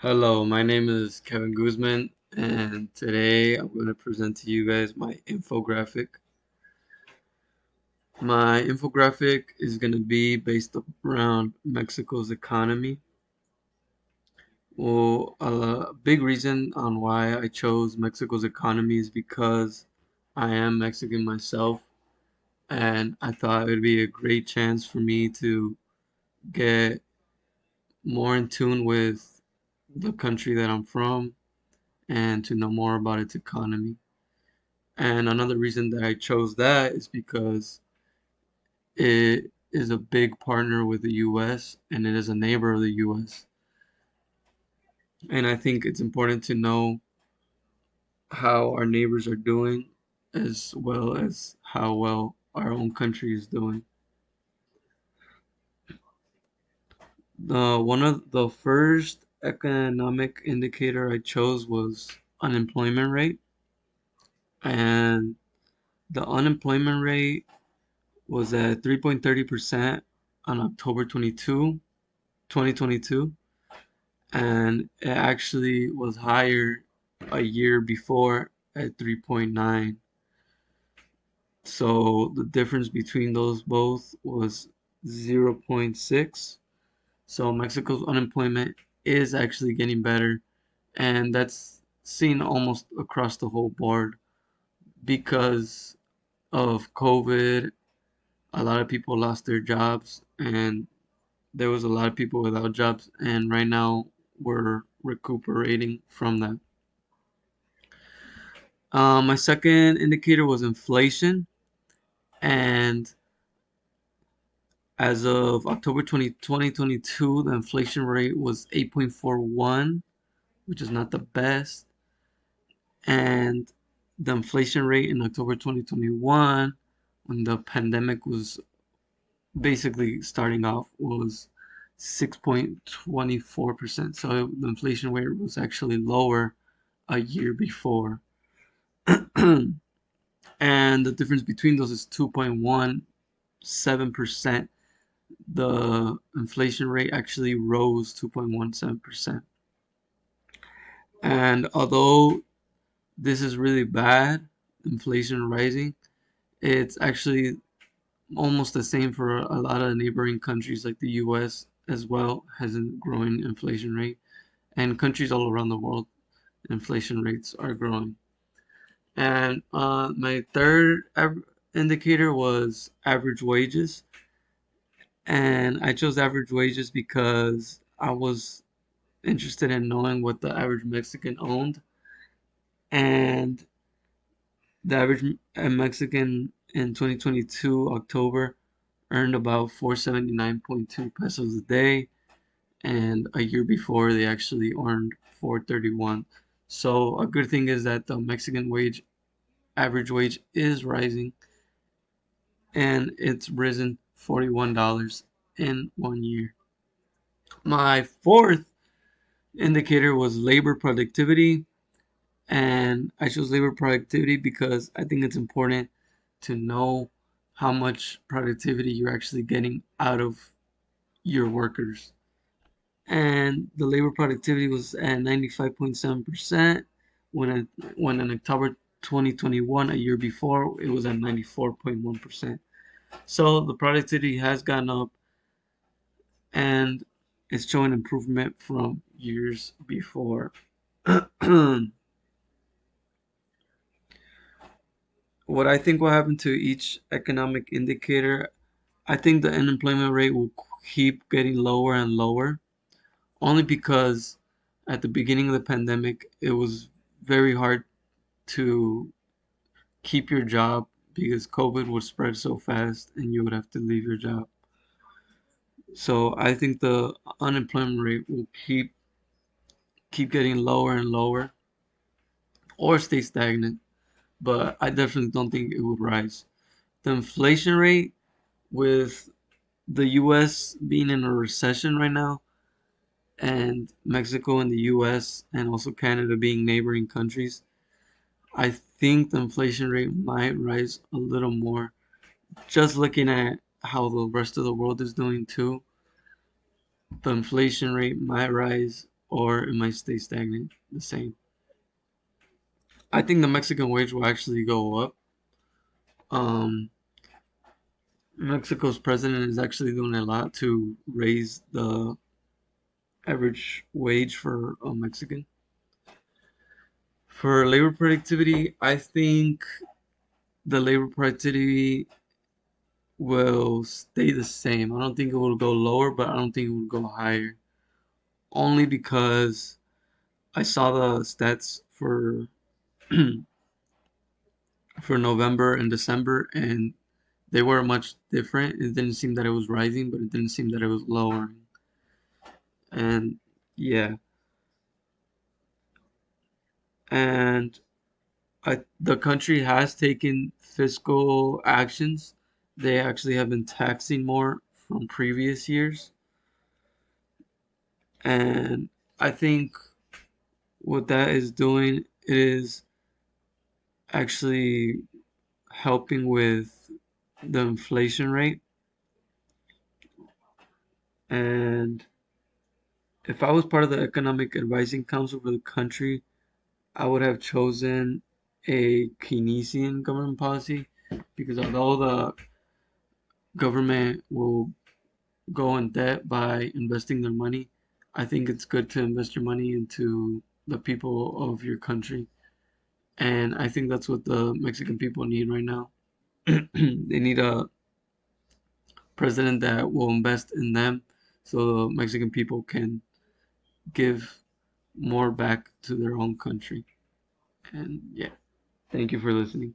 Hello, my name is Kevin Guzman, and today I'm going to present to you guys my infographic. My infographic is going to be based around Mexico's economy. Well, a big reason on why I chose Mexico's economy is because I am Mexican myself, and I thought it would be a great chance for me to get more in tune with the country that I'm from and to know more about its economy. And another reason that I chose that is because it is a big partner with the US and it is a neighbor of the US. And I think it's important to know how our neighbors are doing as well as how well our own country is doing. One of the first economic indicator I chose was unemployment rate, and the unemployment rate was at 3.30% on October 2022, and it actually was higher a year before at 3.9. So the difference between those both was zero point 0.6. So Mexico's unemployment is actually getting better, and that's seen almost across the whole board because of COVID. A lot of people lost their jobs, and there was a lot of people without jobs, and right now we're recuperating from that. My second indicator was inflation, and as of October 2022, the inflation rate was 8.41, which is not the best. And the inflation rate in October 2021, when the pandemic was basically starting off, was 6.24%. So the inflation rate was actually lower a year before. And the difference between those is 2.17%. The inflation rate actually rose 2.17%. And although this is really bad, inflation rising, it's actually almost the same for a lot of neighboring countries like the US as well, has a growing inflation rate. And countries all around the world, inflation rates are growing. And my third indicator was average wages. And I chose average wages because I was interested in knowing what the average Mexican owned. And the average Mexican in 2022 October earned about 479.2 pesos a day, and a year before they actually earned 431. So a good thing is that the Mexican average wage is rising, and it's risen $41 in 1 year. My fourth indicator was labor productivity, and I chose labor productivity because I think it's important to know how much productivity you're actually getting out of your workers. And the labor productivity was at 95.7% when in October 2021, a year before, it was at 94.1%. So the productivity has gone up, and it's showing improvement from years before. What I think will happen to each economic indicator, I think the unemployment rate will keep getting lower and lower, only because at the beginning of the pandemic, it was very hard to keep your job because COVID would spread so fast and you would have to leave your job. So I think the unemployment rate will keep getting lower and lower or stay stagnant, but I definitely don't think it would rise. The inflation rate, with the US being in a recession right now, and Mexico and the US and also Canada being neighboring countries, I think the inflation rate might rise a little more. Just looking at how the rest of the world is doing too, the inflation rate might rise or it might stay stagnant, the same. I think the Mexican wage will actually go up. Um, Mexico's president is actually doing a lot to raise the average wage for a Mexican. For labor productivity, I think the labor productivity will stay the same. I don't think it will go lower, but I don't think it will go higher. Only because I saw the stats for November and December, and they were much different. It didn't seem that it was rising, but it didn't seem that it was lowering. And yeah, and the country has taken fiscal actions. They actually have been taxing more from previous years, and I think what that is doing is actually helping with the inflation rate. And if I was part of the Economic Advising Council for the country, I would have chosen a Keynesian government policy because although the government will go in debt by investing their money, I think it's good to invest your money into the people of your country. And I think that's what the Mexican people need right now. They need a president that will invest in them so the Mexican people can give more back to their own country. And yeah, thank you for listening.